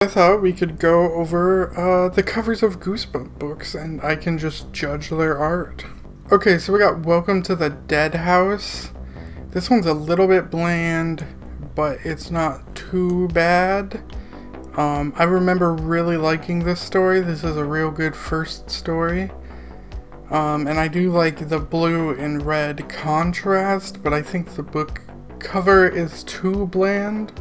I thought we could go over the covers of Goosebump books and I can just judge their art. Okay, so we got Welcome to the Dead House. This one's a little bit bland, but it's not too bad. I remember really liking this story. This is a real good first story. And I do like the blue and red contrast, but I think the book cover is too bland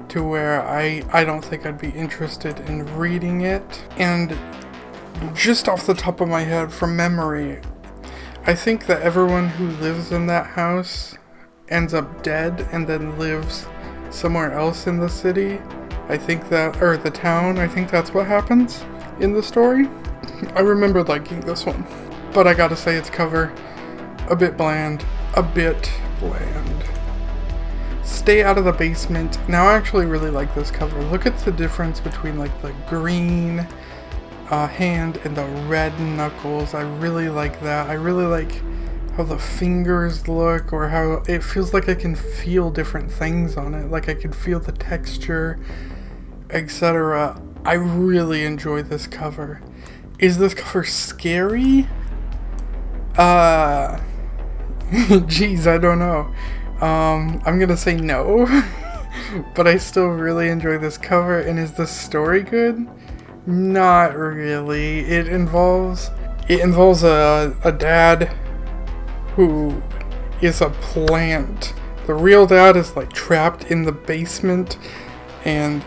to where I don't think I'd be interested in reading it. And just off the top of my head, from memory, I think that everyone who lives in that house ends up dead and then lives somewhere else in the city. I think that, or the town, I think that's what happens in the story. I remember liking this one, but I gotta say its cover, a bit bland. Stay out of the basement. Now I actually really like this cover. Look at the difference between like the green hand and the red knuckles. I really like that. I really like how the fingers look, or how it feels like I can feel different things on it. Like I can feel the texture, etc. I really enjoy this cover. Is this cover scary? Geez, I don't know. I'm gonna say no, but I still really enjoy this cover. And is the story good? Not really. It involves a dad who is a plant. The real dad is like trapped in the basement, and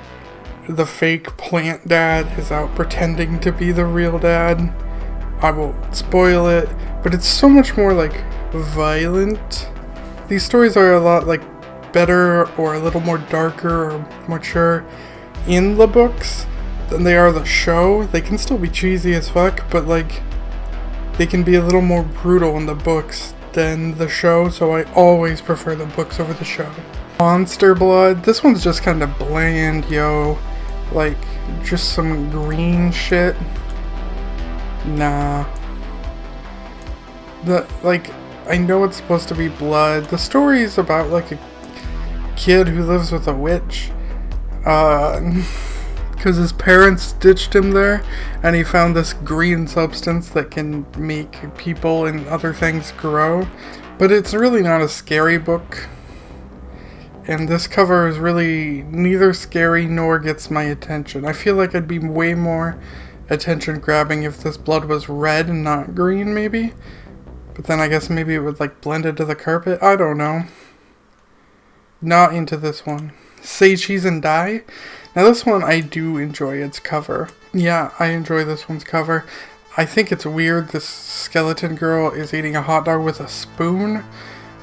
the fake plant dad is out pretending to be the real dad. I won't spoil it, but it's so much more like violent. These stories are a lot like better or a little more darker or mature in the books than they are the show. They can still be cheesy as fuck, but like they can be a little more brutal in the books than the show, so I always prefer the books over the show. Monster Blood. This one's just kind of bland, yo. Like just some green shit. Nah. I know it's supposed to be blood. The story is about like a kid who lives with a witch. Because his parents ditched him there, and he found this green substance that can make people and other things grow. But it's really not a scary book. And this cover is really neither scary nor gets my attention. I feel like I'd be way more attention grabbing if this blood was red and not green, maybe. But then I guess maybe it would like blend into the carpet. I don't know. Not into this one. Say Cheese and Die. Now this one I do enjoy its cover. Yeah, I enjoy this one's cover. I think it's weird this skeleton girl is eating a hot dog with a spoon.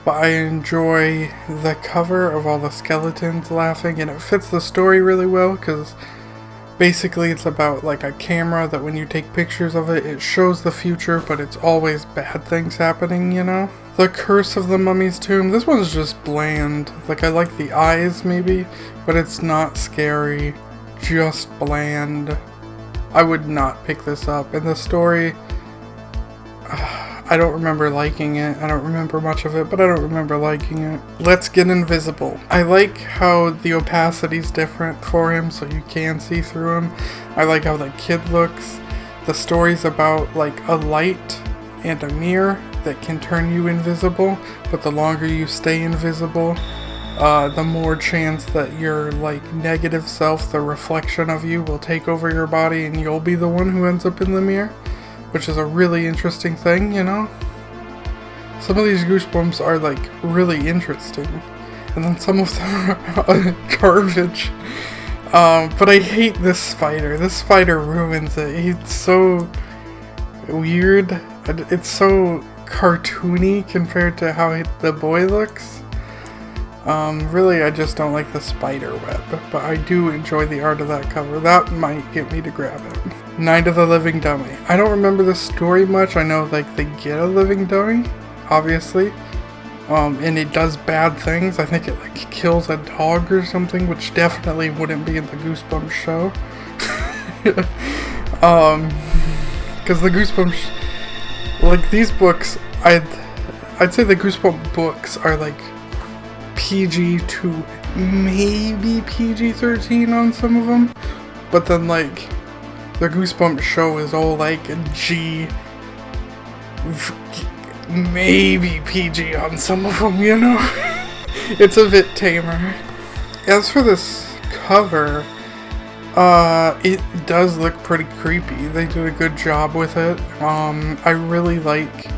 But I enjoy the cover of all the skeletons laughing. And it fits the story really well because basically it's about like a camera that when you take pictures of it, it shows the future, but it's always bad things happening, you know? The Curse of the Mummy's Tomb. This one's just bland. Like I like the eyes maybe, but it's not scary. Just bland. I would not pick this up. And the story, I don't remember liking it. I don't remember much of it, but I don't remember liking it. Let's Get Invisible. I like how the opacity's different for him, so you can see through him. I like how the kid looks. The story's about like a light and a mirror that can turn you invisible, but the longer you stay invisible, the more chance that your like negative self, the reflection of you, will take over your body and you'll be the one who ends up in the mirror. Which is a really interesting thing, you know? Some of these Goosebumps are like really interesting. And then some of them are garbage. But I hate this spider. This spider ruins it. He's so weird. It's so cartoony compared to how the boy looks. Really, I just don't like the spider web. But I do enjoy the art of that cover. That might get me to grab it. Night of the Living Dummy. I don't remember the story much. I know like they get a living dummy, obviously. And it does bad things. I think it like kills a dog or something, which definitely wouldn't be in the Goosebumps show. Because the Goosebumps, like these books, I'd say the Goosebumps books are like PG to maybe PG-13 on some of them. but then like the Goosebumps show is all like G, maybe PG on some of them, you know? It's a bit tamer. As for this cover, it does look pretty creepy. They did a good job with it. I really like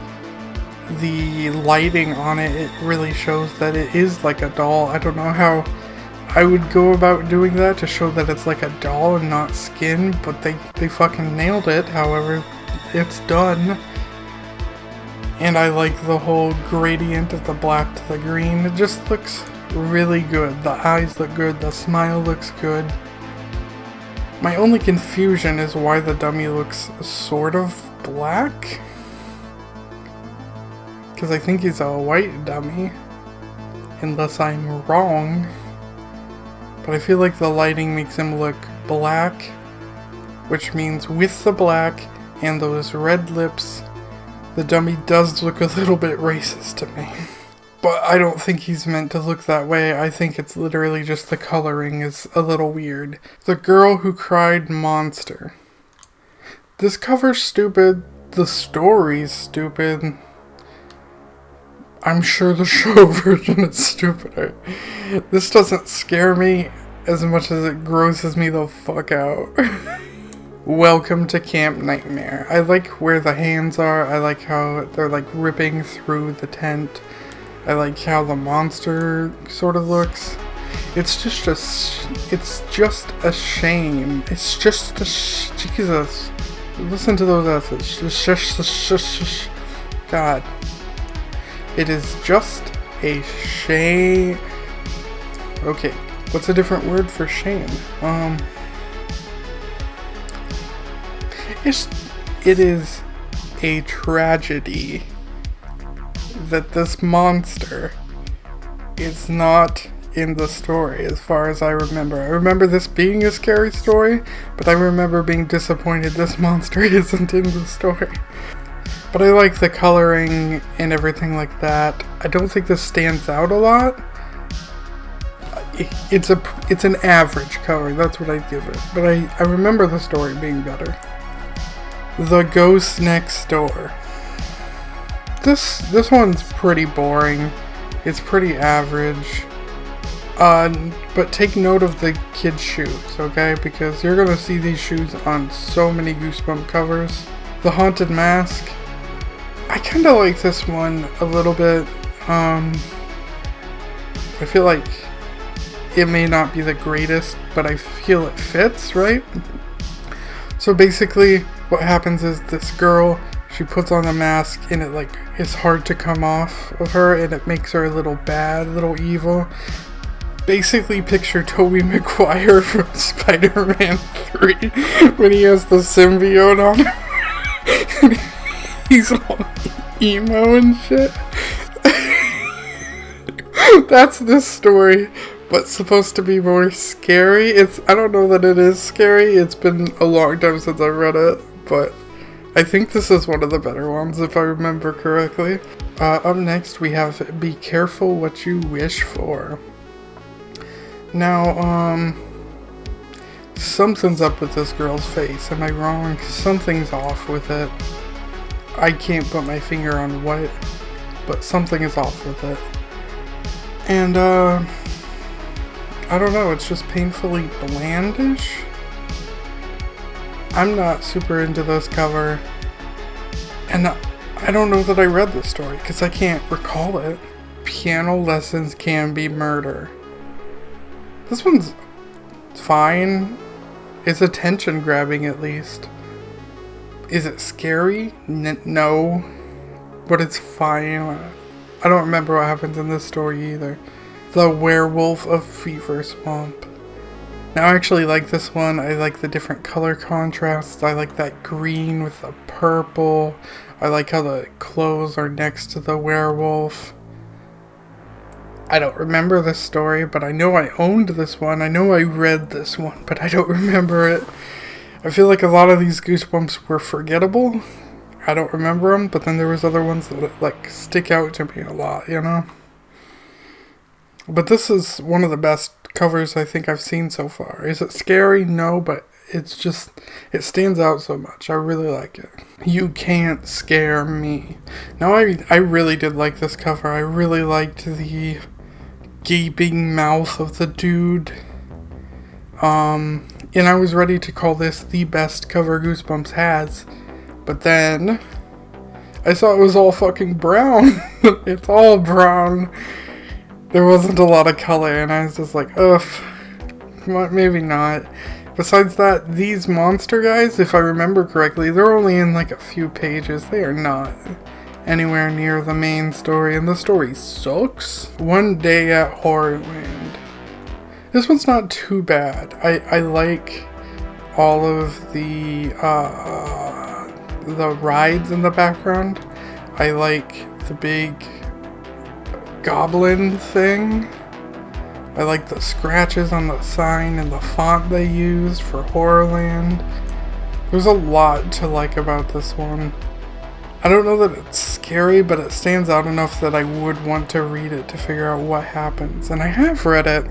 the lighting on it. It really shows that it is like a doll. I don't know how I would go about doing that to show that it's like a doll and not skin, but they fucking nailed it, however it's done. And I like the whole gradient of the black to the green. It just looks really good. The eyes look good, the smile looks good. My only confusion is why the dummy looks sort of black. Because I think he's a white dummy, unless I'm wrong. But I feel like the lighting makes him look black, which means with the black and those red lips, the dummy does look a little bit racist to me. But I don't think he's meant to look that way. I think it's literally just the coloring is a little weird. The Girl Who Cried Monster. This cover's stupid. The story's stupid. I'm sure the show version is stupider. This doesn't scare me as much as it grosses me the fuck out. Welcome to Camp Nightmare. I like where the hands are. I like how they're like ripping through the tent. I like how the monster sort of looks. It's just a shame. It's just a Jesus. Listen to those S's. God. It is just a shame. Okay, what's a different word for shame? It is a tragedy that this monster is not in the story as far as I remember. I remember this being a scary story, but I remember being disappointed this monster isn't in the story. But I like the coloring and everything like that. I don't think this stands out a lot. It's an average cover, that's what I give it. But I remember the story being better. The Ghost Next Door. This one's pretty boring. It's pretty average. But take note of the kids' shoes, okay? Because you're gonna see these shoes on so many Goosebump covers. The Haunted Mask. I kind of like this one a little bit. I feel like it may not be the greatest, but I feel it fits, right? So basically, what happens is this girl, she puts on a mask and it like is hard to come off of her, and it makes her a little bad, a little evil. Basically, picture Tobey Maguire from Spider-Man 3 when he has the symbiote on. He's all emo and shit. That's this story, but supposed to be more scary. I don't know that it is scary. It's been a long time since I read it, but I think this is one of the better ones if I remember correctly. Up next we have Be Careful What You Wish For. Now, something's up with this girl's face. Am I wrong? Something's off with it. I can't put my finger on what, but something is off with it. And, I don't know, it's just painfully blandish. I'm not super into this cover, and I don't know that I read this story, because I can't recall it. Piano Lessons Can Be Murder. This one's fine. It's attention grabbing at least. Is it scary? No. But it's fine. I don't remember what happens in this story either. The Werewolf of Fever Swamp. Now I actually like this one. I like the different color contrasts. I like that green with the purple. I like how the clothes are next to the werewolf. I don't remember this story, but I know I owned this one. I know I read this one, but I don't remember it. I feel like a lot of these Goosebumps were forgettable. I don't remember them, but then there was other ones that like stick out to me a lot, you know? But this is one of the best covers I think I've seen so far. Is it scary? No, but it's just, it stands out so much. I really like it. You Can't Scare Me. Now, I really did like this cover. I really liked the gaping mouth of the dude. And I was ready to call this the best cover Goosebumps has. But then I saw it was all fucking brown. It's all brown. There wasn't a lot of color, and I was just like, ugh, maybe not. Besides that, these monster guys, if I remember correctly, they're only in like a few pages. They are not anywhere near the main story, and the story sucks. One Day at Horrorland. This one's not too bad. I like all of the rides in the background. I like the big goblin thing. I like the scratches on the sign and the font they used for Horrorland. There's a lot to like about this one. I don't know that it's scary, but it stands out enough that I would want to read it to figure out what happens. And I have read it,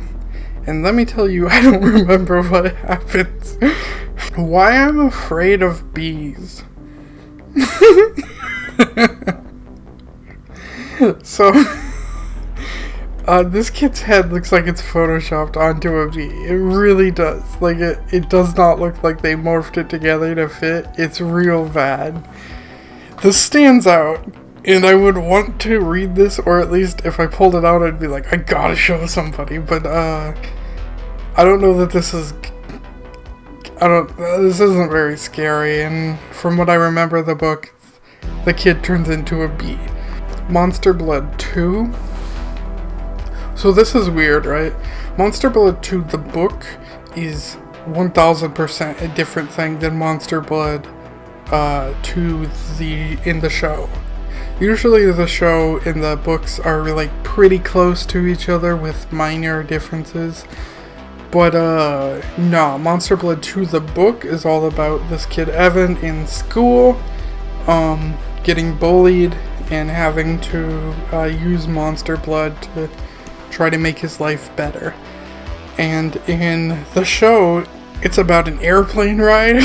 and let me tell you, I don't remember what happens. Why I'm afraid of bees. So, this kid's head looks like it's photoshopped onto a bee. It really does. Like, it does not look like they morphed it together to fit. It's real bad. This stands out, and I would want to read this, or at least if I pulled it out, I'd be like, I gotta show somebody. But, I don't know that this is... this isn't very scary, and from what I remember the book, the kid turns into a bee. Monster Blood 2. So this is weird, right? Monster Blood 2, the book, is 1000% a different thing than Monster Blood in the show. Usually the show and the books are like pretty close to each other with minor differences. But no, Monster Blood 2, the book, is all about this kid Evan in school, getting bullied and having to use monster blood to try to make his life better. And in the show, it's about an airplane ride.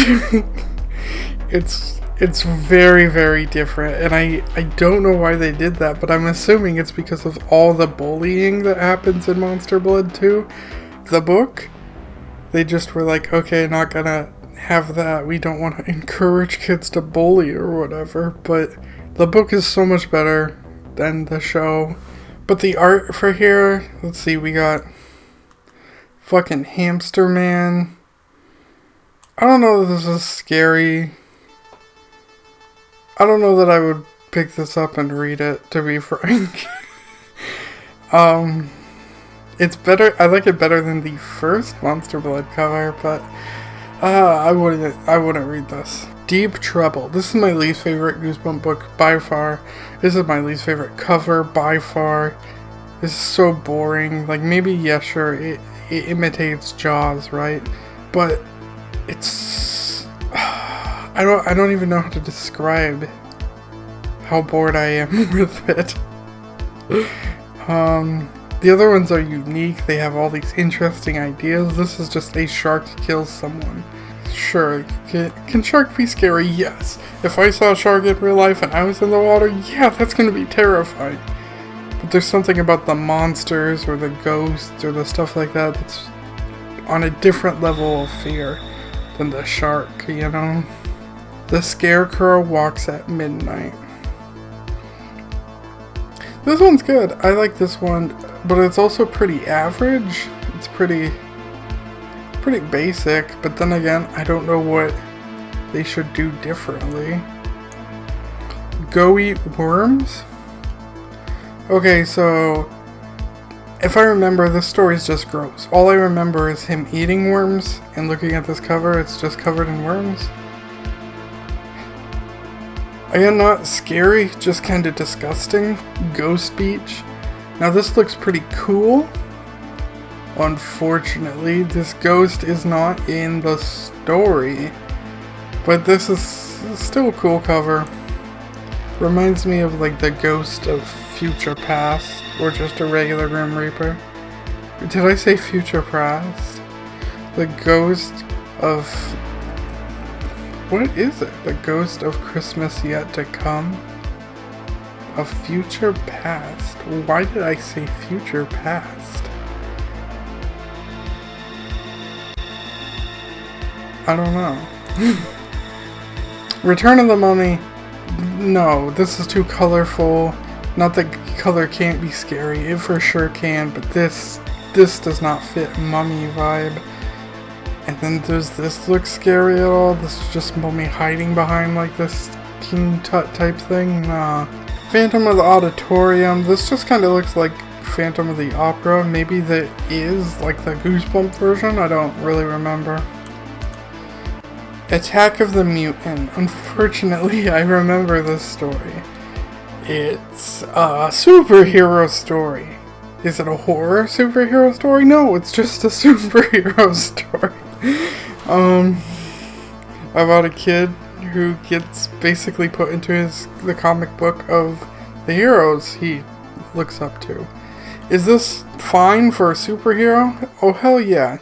It's very, very different, and I don't know why they did that, but I'm assuming it's because of all the bullying that happens in Monster Blood 2. The book, they just were like, okay, not gonna have that. We don't want to encourage kids to bully or whatever, but the book is so much better than the show. But the art for here, let's see, we got fucking Hamster Man. I don't know if this is scary. I don't know that I would pick this up and read it, to be frank. It's better, I like it better than the first Monster Blood cover, but I wouldn't read this. Deep Trouble. This is my least favorite Goosebump book by far. This is my least favorite cover by far. This is so boring. Like, maybe, yeah, sure, it imitates Jaws, right? But it's... I don't even know how to describe how bored I am with it. The other ones are unique. They have all these interesting ideas. This is just a shark kills someone. Sure, can shark be scary? Yes. If I saw a shark in real life and I was in the water, yeah, that's gonna be terrifying. But there's something about the monsters or the ghosts or the stuff like that that's on a different level of fear than the shark, you know? The Scarecrow Walks at Midnight. This one's good. I like this one, but it's also pretty average. It's pretty basic, but then again, I don't know what they should do differently. Go Eat Worms? Okay, so if I remember, this story's just gross. All I remember is him eating worms, and looking at this cover, it's just covered in worms. Again, not scary, just kind of disgusting. Ghost Beach. Now this looks pretty cool. Unfortunately, this ghost is not in the story. But this is still a cool cover. Reminds me of like the ghost of Future Past, or just a regular Grim Reaper. Did I say Future Past? The ghost of What is it? The ghost of Christmas yet to come? A future past? Why did I say future past? I don't know. Return of the Mummy. No, this is too colorful. Not that color can't be scary. It for sure can, but this does not fit mummy vibe. And then does this look scary at all? This is just Mummy hiding behind like this King Tut type thing? Nah. Phantom of the Auditorium. This just kind of looks like Phantom of the Opera. Maybe that is like the Goosebump version. I don't really remember. Attack of the Mutant. Unfortunately, I remember this story. It's a superhero story. Is it a horror superhero story? No, it's just a superhero story. About a kid who gets basically put into the comic book of the heroes he looks up to. Is this fine for a superhero? Oh hell yeah.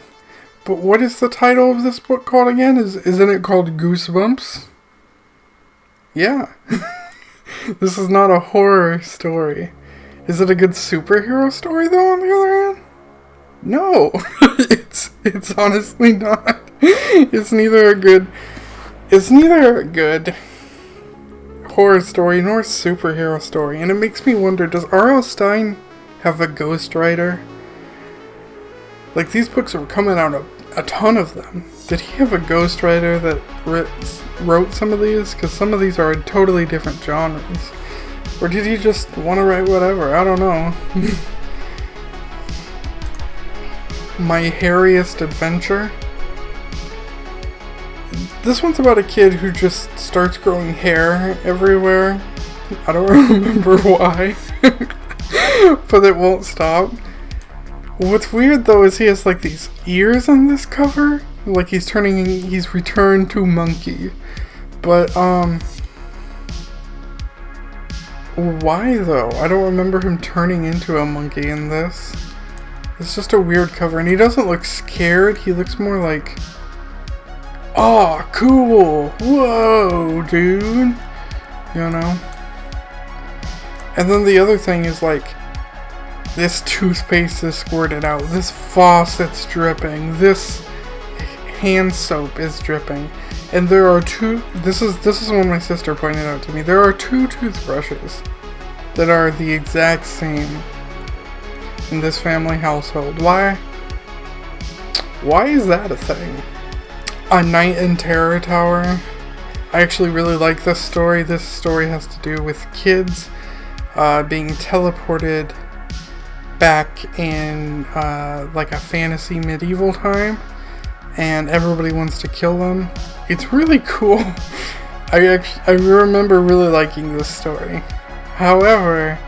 But what is the title of this book called again? Isn't it called Goosebumps? Yeah. This is not a horror story. Is it a good superhero story though, on the other hand? No. It's honestly not. It's neither a good horror story nor superhero story. And it makes me wonder, does R.l.stien have a ghostwriter? Like, these books are coming out, a ton of them. Did he have a ghostwriter that wrote some of these? Because some of these are in totally different genres. Or did he just want to write whatever? I don't know. My Hairiest Adventure. This one's about a kid who just starts growing hair everywhere. I don't remember why. But it won't stop. What's weird though is he has like these ears on this cover. Like he's returned to monkey. But why though? I don't remember him turning into a monkey in this. It's just a weird cover, and he doesn't look scared. He looks more like, oh, cool, whoa, dude, you know? And then the other thing is like, this toothpaste is squirted out, this faucet's dripping, this hand soap is dripping, and there are this is one my sister pointed out to me, there are 2 toothbrushes that are the exact same in this family household. Why is that a thing? A Night in Terror Tower. I actually really like this story. This story has to do with kids being teleported back in like a fantasy medieval time, and everybody wants to kill them. It's really cool. I remember really liking this story. However,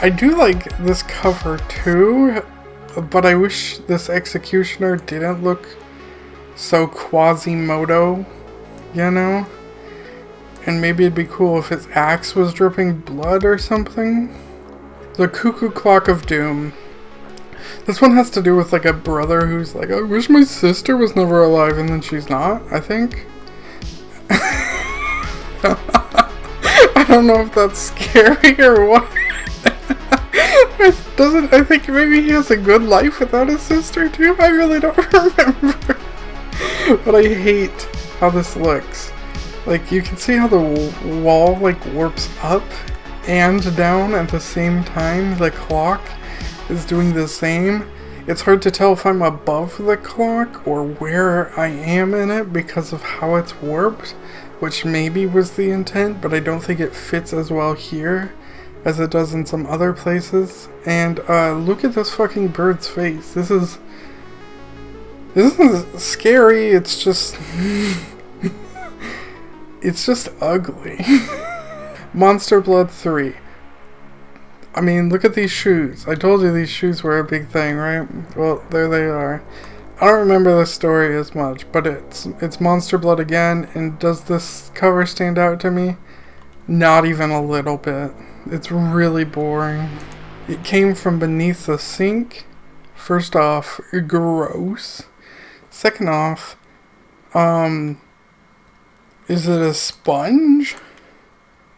I do like this cover too, but I wish this executioner didn't look so Quasimodo, you know? And maybe it'd be cool if his axe was dripping blood or something. The Cuckoo Clock of Doom. This one has to do with like a brother who's like, I wish my sister was never alive, and then she's not, I think. I don't know if that's scary or what. I think maybe he has a good life without his sister too? I really don't remember. But I hate how this looks. Like, you can see how the wall like warps up and down at the same time. The clock is doing the same. It's hard to tell if I'm above the clock or where I am in it because of how it's warped, which maybe was the intent, but I don't think it fits as well here as it does in some other places. And look at this fucking bird's face. This is scary. It's just it's just ugly. Monster Blood 3. I mean, look at these shoes. I told you these shoes were a big thing, right? Well, there they are. I don't remember the story as much, but it's Monster Blood again, and does this cover stand out to me? Not even a little bit. It's really boring. It came from beneath the sink. First off, gross. Second off, Is it a sponge?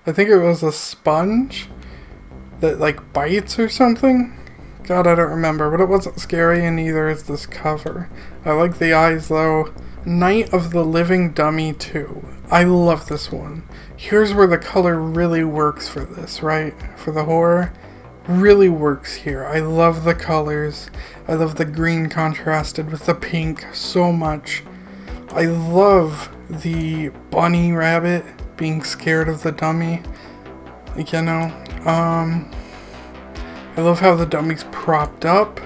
I think it was a sponge that like bites or something. God, I don't remember, but it wasn't scary, and neither is this cover. I like the eyes though. Night of the Living Dummy 2. I love this one. Here's where the color really works for this, right? For the horror. Really works here. I love the colors. I love the green contrasted with the pink so much. I love the bunny rabbit being scared of the dummy. You know, I love how the dummy's propped up.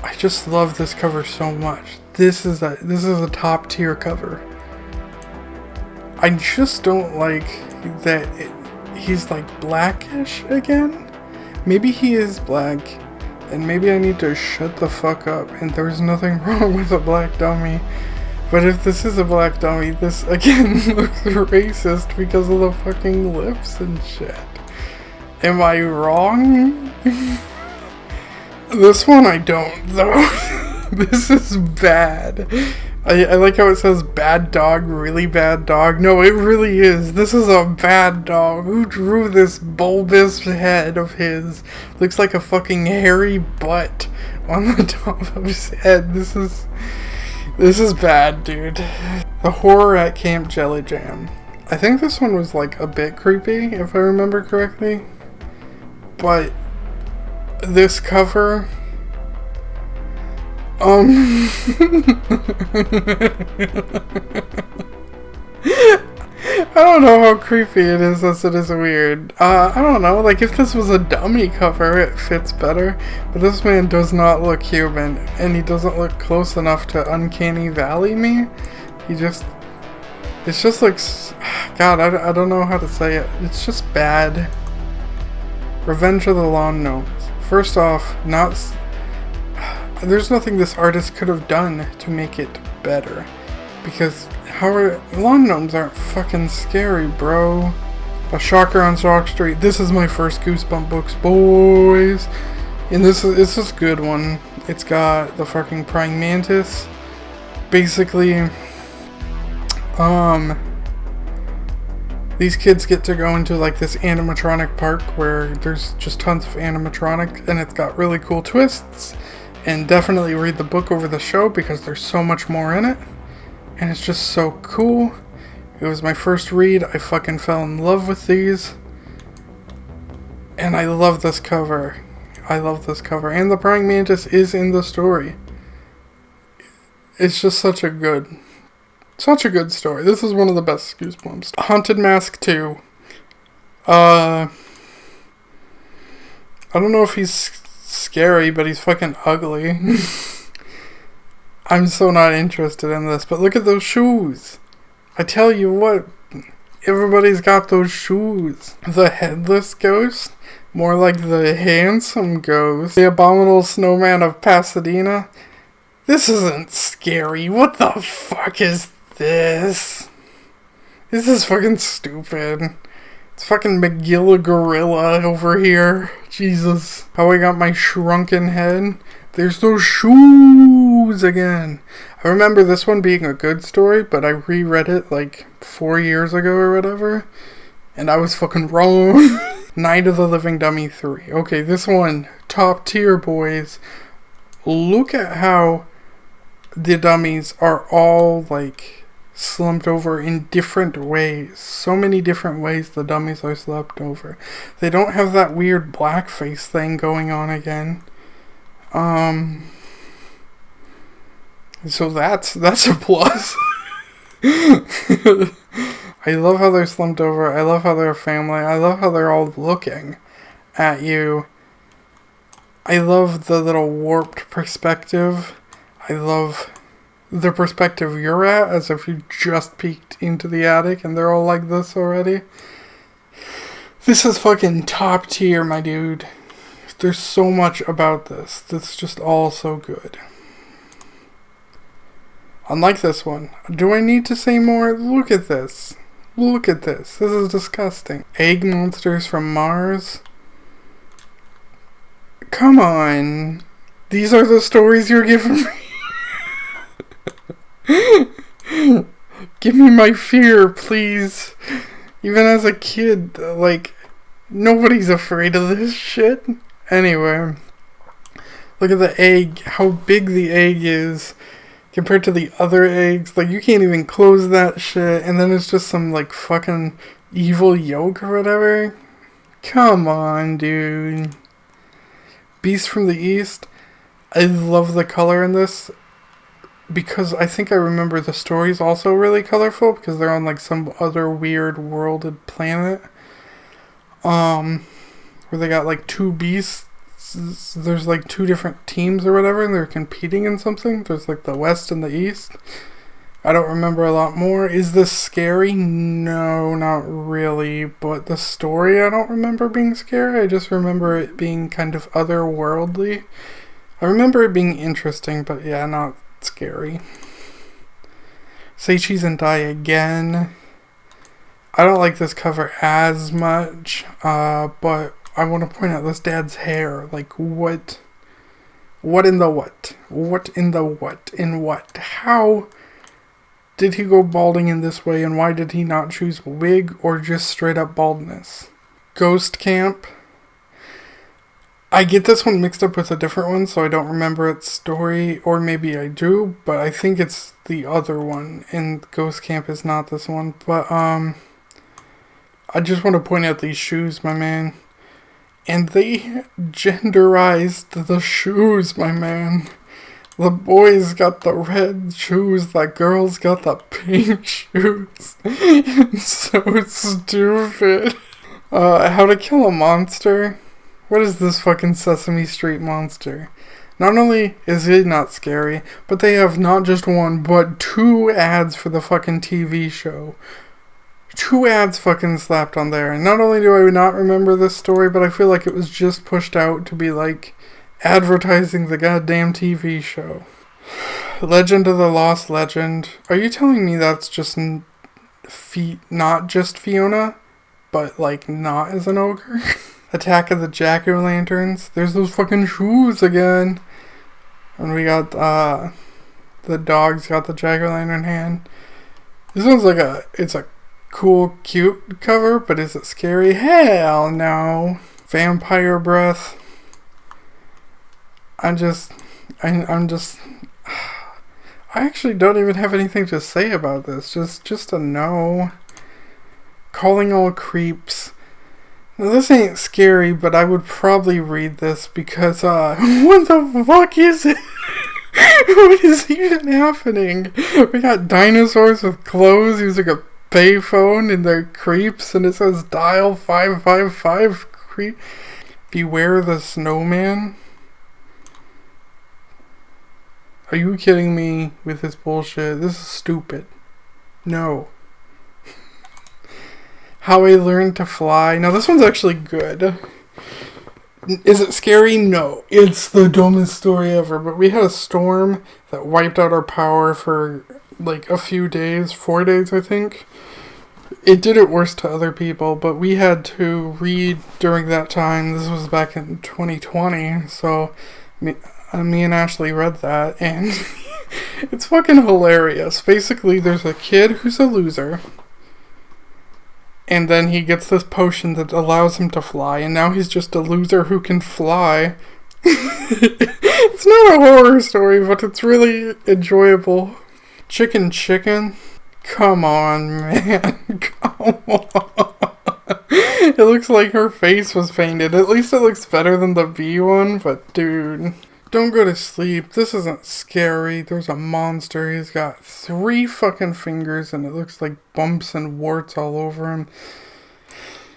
I just love this cover so much. This is a top tier cover. I just don't like that he's like blackish again. Maybe he is black, and maybe I need to shut the fuck up, and there's nothing wrong with a black dummy. But if this is a black dummy, this again looks racist because of the fucking lips and shit. Am I wrong? This one I don't, though. This is bad. I like how it says bad dog, really bad dog. No, it really is. This is a bad dog. Who drew this bulbous head of his? Looks like a fucking hairy butt on the top of his head. This is bad, dude. The Horror at Camp JELLYAM. I think this one was like a bit creepy, if I remember correctly. But this cover, I don't know how creepy it is as it is weird. I don't know, like if this was a dummy cover, it fits better. But this man does not look human, and he doesn't look close enough to Uncanny Valley me. It just looks, God, I don't know how to say it. It's just bad. Revenge of the Lawn Gnomes. First off, there's nothing this artist could have done to make it better. Because lawn gnomes aren't fucking scary, bro. A Shocker on Shock Street. This is my first Goosebump books, boys. And this is a good one. It's got the fucking praying mantis. Basically, these kids get to go into like this animatronic park where there's just tons of animatronics, and it's got really cool twists. And definitely read the book over the show because there's so much more in it. And it's just so cool. It was my first read. I fucking fell in love with these. And I love this cover. I love this cover. And the praying mantis is in the story. It's just such a good story. This is one of the best Goosebumps. Haunted Mask 2. I don't know if he's scary, but he's fucking ugly. I'm so not interested in this, but look at those shoes. I tell you what, everybody's got those shoes. The headless ghost, more like the handsome ghost. The abominable snowman of Pasadena. This isn't scary. What the fuck is this? This is fucking stupid. It's fucking McGilla Gorilla over here. Jesus. How I got my shrunken head. There's those shoes again. I remember this one being a good story, but I reread it like 4 years ago or whatever. And I was fucking wrong. Night of the Living Dummy 3. Okay, this one, top tier, boys. Look at how the dummies are all like slumped over in different ways. So many different ways the dummies are slumped over. They don't have that weird blackface thing going on again. So that's a plus. I love how they're slumped over. I love how they're a family. I love how they're all looking at you. I love the little warped perspective. I love the perspective you're at, as if you just peeked into the attic and they're all like this already. This is fucking top tier, my dude. There's so much about this that's just all so good. Unlike this one. Do I need to say more? Look at this. Look at this. This is disgusting. Egg monsters from Mars. Come on. These are the stories you're giving me. Give me my fear, please. Even as a kid, like, nobody's afraid of this shit. Anyway, look at the egg, how big the egg is compared to the other eggs. Like, you can't even close that shit, and then it's just some, like, fucking evil yolk or whatever. Come on, dude. Beast from the East. I love the color in this, because I think I remember the story's also really colorful, because they're on, like, some other weird worlded planet. Where they got, like, two beasts. There's, like, two different teams or whatever, and they're competing in something. There's, like, the West and the East. I don't remember a lot more. Is this scary? No, not really. But the story I don't remember being scary. I just remember it being kind of otherworldly. I remember it being interesting, but yeah, not scary. Say Cheese and Die again. I don't like this cover as much, but I want to point out this dad's hair. Like, what? What in the what? What in the what? In what? How did he go balding in this way, and why did he not choose a wig or just straight up baldness? Ghost Camp. I get this one mixed up with a different one, so I don't remember its story, or maybe I do, but I think it's the other one, and Ghost Camp is not this one. But, I just want to point out these shoes, my man. And they genderized the shoes, my man. The boys got the red shoes, the girls got the pink shoes. It's so stupid. How to Kill a Monster. What is this fucking Sesame Street monster? Not only is it not scary, but they have not just one, but 2 ads for the fucking TV show. 2 ads fucking slapped on there. And not only do I not remember this story, but I feel like it was just pushed out to be like advertising the goddamn TV show. Legend of the Lost Legend. Are you telling me that's just not just Fiona, but like not as an ogre? Attack of the Jack-o'-lanterns. There's those fucking shoes again. And we got, the dog's got the jack-o'-lantern hand. This one's like it's a cool, cute cover, but is it scary? Hell no. Vampire Breath. I'm just, I actually don't even have anything to say about this. Just a no. Calling All Creeps. Now, this ain't scary, but I would probably read this because, what the fuck is it? What is even happening? We got dinosaurs with clothes using a payphone and they're creeps, and it says dial 555 creep. Beware the Snowman. Are you kidding me with this bullshit? This is stupid. No. How I Learned to Fly. Now this one's actually good. Is it scary? No. It's the dumbest story ever. But we had a storm that wiped out our power for like a few days. 4 days, I think. It did it worse to other people, but we had to read during that time. This was back in 2020. So me and Ashley read that, and it's fucking hilarious. Basically, there's a kid who's a loser. And then he gets this potion that allows him to fly, and now he's just a loser who can fly. It's not a horror story, but it's really enjoyable. Chicken. Come on, man. Come on. It looks like her face was painted. At least it looks better than the B one, but dude. Don't go to sleep. This isn't scary. There's a monster. He's got 3 fucking fingers and it looks like bumps and warts all over him.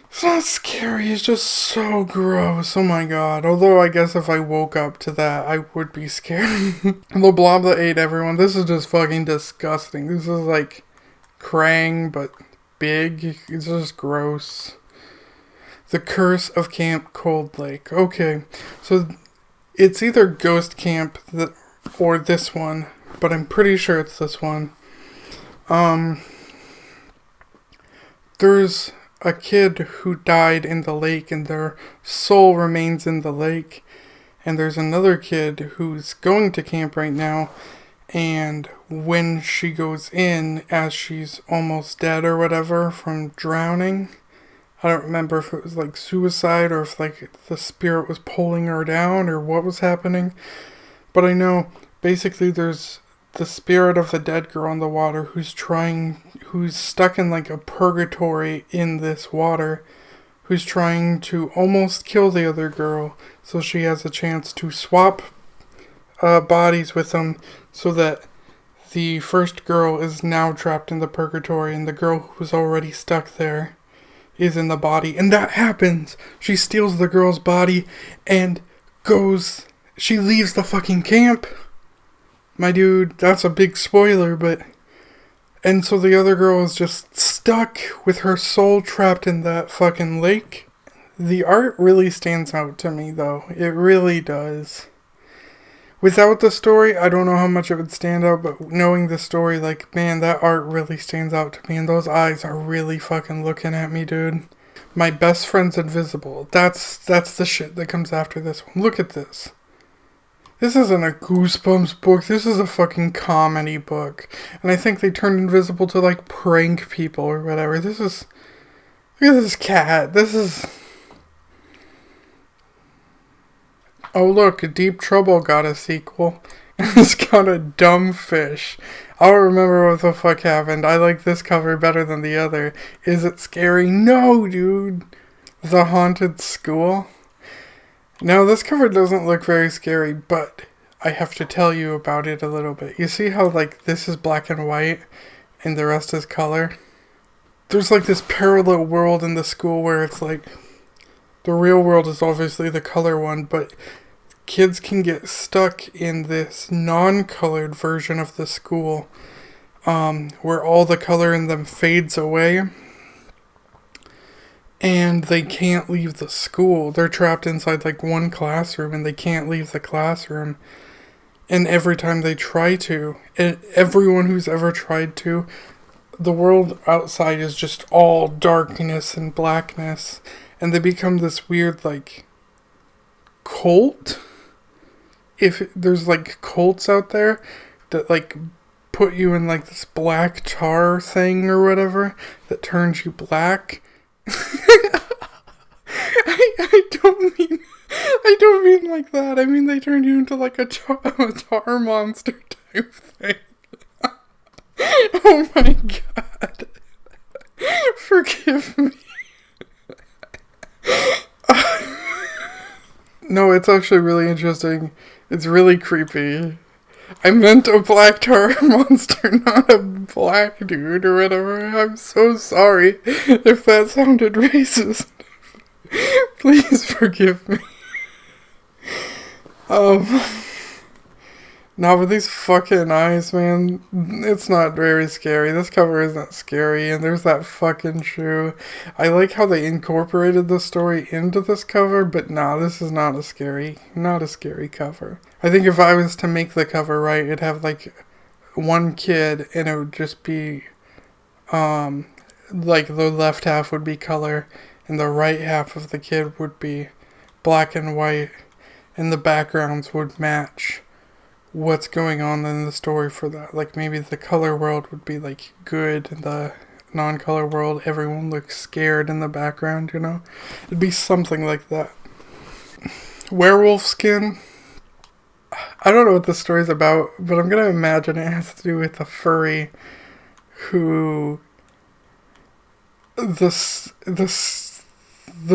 It's not scary. It's just so gross. Oh my god. Although I guess if I woke up to that, I would be scared. The blob that ate everyone. This is just fucking disgusting. This is like Krang, but big. It's just gross. The Curse of Camp Cold Lake. Okay. So it's either Ghost Camp or this one, but I'm pretty sure it's this one. There's a kid who died in the lake and their soul remains in the lake. And there's another kid who's going to camp right now And when she goes in, as she's almost dead or whatever from drowning, I don't remember if it was like suicide or if like the spirit was pulling her down or what was happening. But I know basically there's the spirit of the dead girl in the water who's stuck in like a purgatory in this water, who's trying to almost kill the other girl so she has a chance to swap bodies with them, so that the first girl is now trapped in the purgatory and the girl who was already stuck there is in the body. And that happens. She steals the girl's body and she leaves the fucking camp. My dude, that's a big spoiler, but... And so the other girl is just stuck with her soul trapped in that fucking lake. The art really stands out to me, though. It really does. Without the story, I don't know how much it would stand out, but knowing the story, like, man, that art really stands out to me, and those eyes are really fucking looking at me, dude. My best friend's invisible. That's the shit that comes after this one. Look at this. This isn't a Goosebumps book, this is a fucking comedy book. And I think they turned invisible to, like, prank people or whatever. Look at this cat. Oh look, Deep Trouble got a sequel. It's got a dumb fish. I don't remember what the fuck happened. I like this cover better than the other. Is it scary? No, dude. The Haunted School. Now, this cover doesn't look very scary, but I have to tell you about it a little bit. You see how, like, this is black and white and the rest is color? There's, like, this parallel world in the school where it's, like, the real world is obviously the color one, but kids can get stuck in this non-colored version of the school, where all the color in them fades away. And they can't leave the school. They're trapped inside like one classroom and they can't leave the classroom. And every time they try to, and everyone who's ever tried to, the world outside is just all darkness and blackness. And they become this weird like cult. If there's like cults out there that like put you in like this black tar thing or whatever that turns you black. I don't mean like that. I mean they turn you into like a tar monster type thing. Oh my god. Forgive me. No, it's actually really interesting. It's really creepy. I meant a black tar monster, not a black dude or whatever. I'm so sorry if that sounded racist. Please forgive me. Now with these fucking eyes, man, it's not very scary. This cover isn't scary, and there's that fucking shoe. I like how they incorporated the story into this cover, but nah, this is not a scary cover. I think if I was to make the cover right, it'd have like one kid, and it would just be, like the left half would be color, and the right half of the kid would be black and white, and the backgrounds would match what's going on in the story for that. Like maybe the color world would be like good, and the non-color world, everyone looks scared in the background, you know? It'd be something like that. Werewolf skin. I don't know what the story's about, but I'm gonna imagine it has to do with a furry who the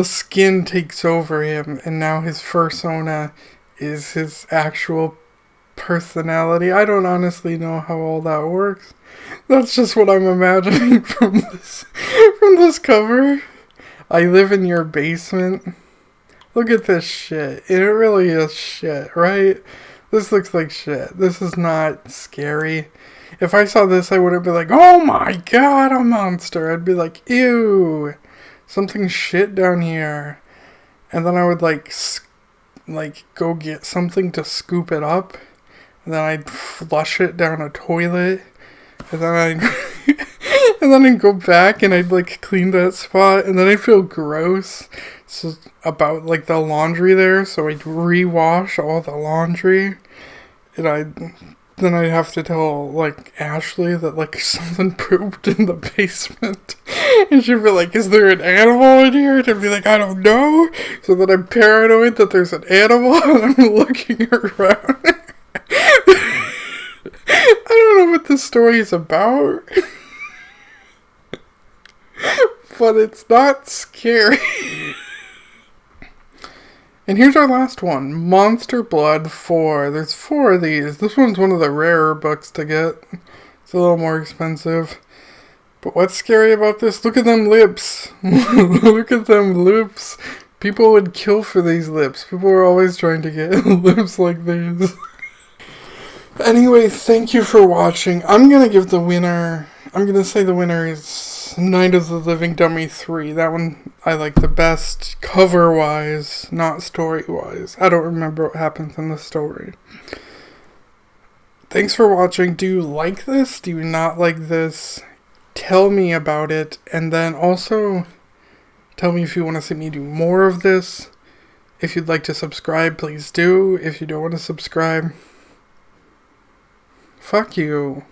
skin takes over him, and now his fursona is his actual personality. I don't honestly know how all that works. That's just what I'm imagining from this cover. I live in your basement. Look at this shit. It really is shit, right? This looks like shit. This is not scary. If I saw this, I wouldn't be like, oh my god, a monster. I'd be like, ew, something shit down here. And then I would like go get something to scoop it up. And then I'd flush it down a toilet. And then I'd go back and I'd like clean that spot. And then I'd feel gross about like the laundry there. So I'd rewash all the laundry. And I'd then I'd have to tell, like, Ashley that, like, something pooped in the basement. And she'd be like, is there an animal in here? And I'd be like, I don't know. So then I'm paranoid that there's an animal, and I'm looking around. I don't know what this story is about. But it's not scary. And here's our last one. Monster Blood 4. There's 4 of these. This one's one of the rarer books to get. It's a little more expensive. But what's scary about this? Look at them lips. Look at them lips. People would kill for these lips. People are always trying to get lips like these. Anyway, thank you for watching. I'm going to give the winner... I'm going to say the winner is Night of the Living Dummy 3. That one I like the best cover-wise, not story-wise. I don't remember what happens in the story. Thanks for watching. Do you like this? Do you not like this? Tell me about it. And then also tell me if you want to see me do more of this. If you'd like to subscribe, please do. If you don't want to subscribe, fuck you.